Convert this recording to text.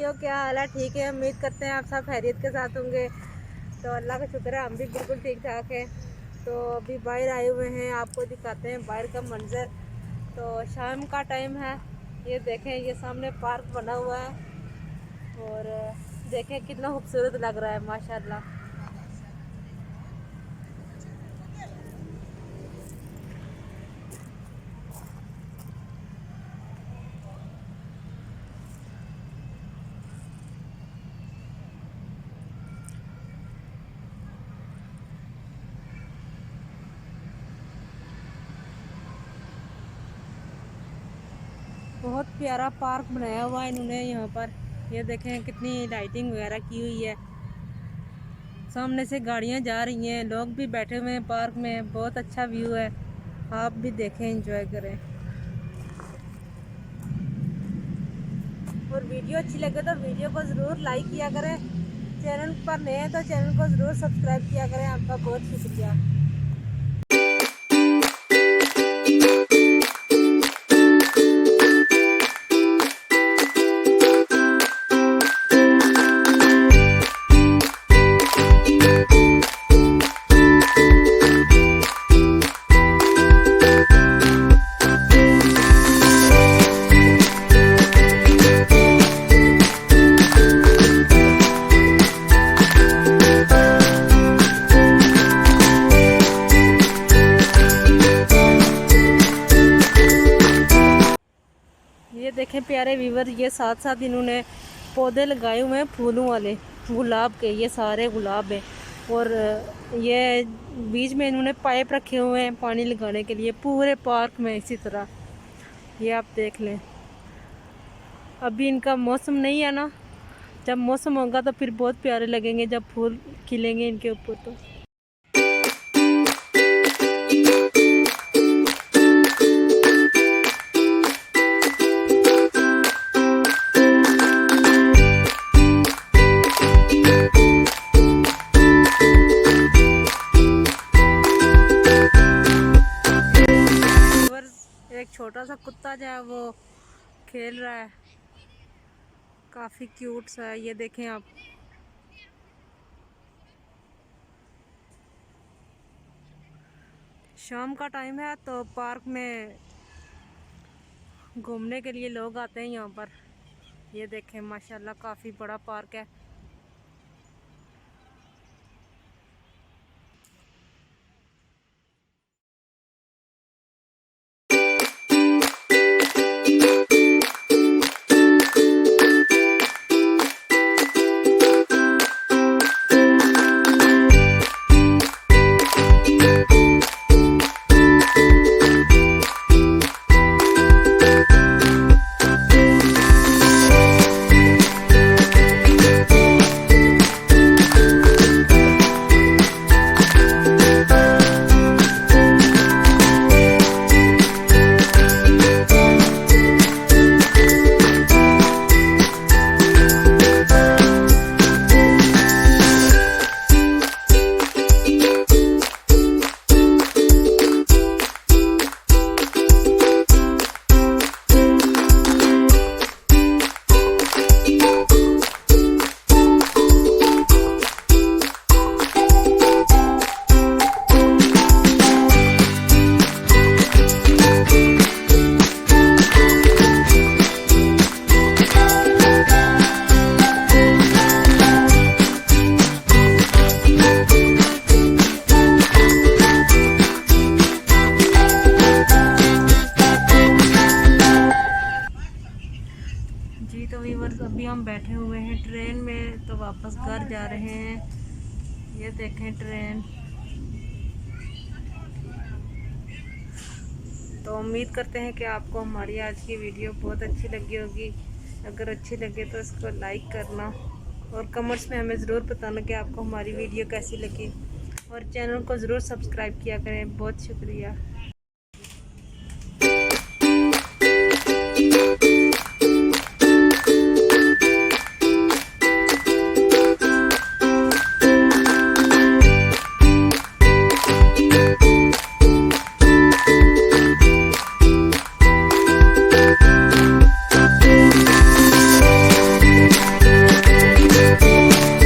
भाइयों, क्या हाल है? ठीक है, उम्मीद करते हैं आप सब खैरियत के साथ होंगे। तो अल्लाह का शुक्र है, हम भी बिल्कुल ठीक ठाक हैं। तो अभी बाहर आए हुए हैं, आपको दिखाते हैं बाहर का मंजर। तो शाम का टाइम है, ये देखें, ये सामने पार्क बना हुआ है और देखें कितना खूबसूरत लग रहा है माशाल्लाह। बहुत प्यारा पार्क बनाया हुआ है इन्होंने यहाँ पर। ये देखें कितनी लाइटिंग वगैरह की हुई है। सामने से गाड़ियाँ जा रही हैं, लोग भी बैठे हुए हैं पार्क में। बहुत अच्छा व्यू है, आप भी देखें, एंजॉय करें। और वीडियो अच्छी लगे तो वीडियो को ज़रूर लाइक किया करें। चैनल पर नए हैं तो चैनल को ज़रूर सब्सक्राइब किया करें। आपका बहुत शुक्रिया। ये देखें प्यारे व्यूवर, ये साथ साथ इन्होंने पौधे लगाए हुए हैं फूलों वाले, गुलाब के। ये सारे गुलाब हैं और ये बीच में इन्होंने पाइप रखे हुए हैं पानी लगाने के लिए पूरे पार्क में। इसी तरह ये आप देख लें। अभी इनका मौसम नहीं है ना, जब मौसम होगा तो फिर बहुत प्यारे लगेंगे, जब फूल खिलेंगे इनके ऊपर। तो एक छोटा सा कुत्ता जो है वो खेल रहा है, काफ़ी क्यूट सा है। ये देखें आप। शाम का टाइम है तो पार्क में घूमने के लिए लोग आते हैं यहाँ पर। ये देखें माशाल्लाह काफ़ी बड़ा पार्क है। जी तो व्यूअर्स, अभी हम बैठे हुए हैं ट्रेन में, तो वापस घर जा रहे हैं। ये देखें ट्रेन। तो उम्मीद करते हैं कि आपको हमारी आज की वीडियो बहुत अच्छी लगी होगी। अगर अच्छी लगे तो इसको लाइक करना और कमेंट्स में हमें ज़रूर बताना कि आपको हमारी वीडियो कैसी लगी। और चैनल को ज़रूर सब्सक्राइब किया करें। बहुत शुक्रिया।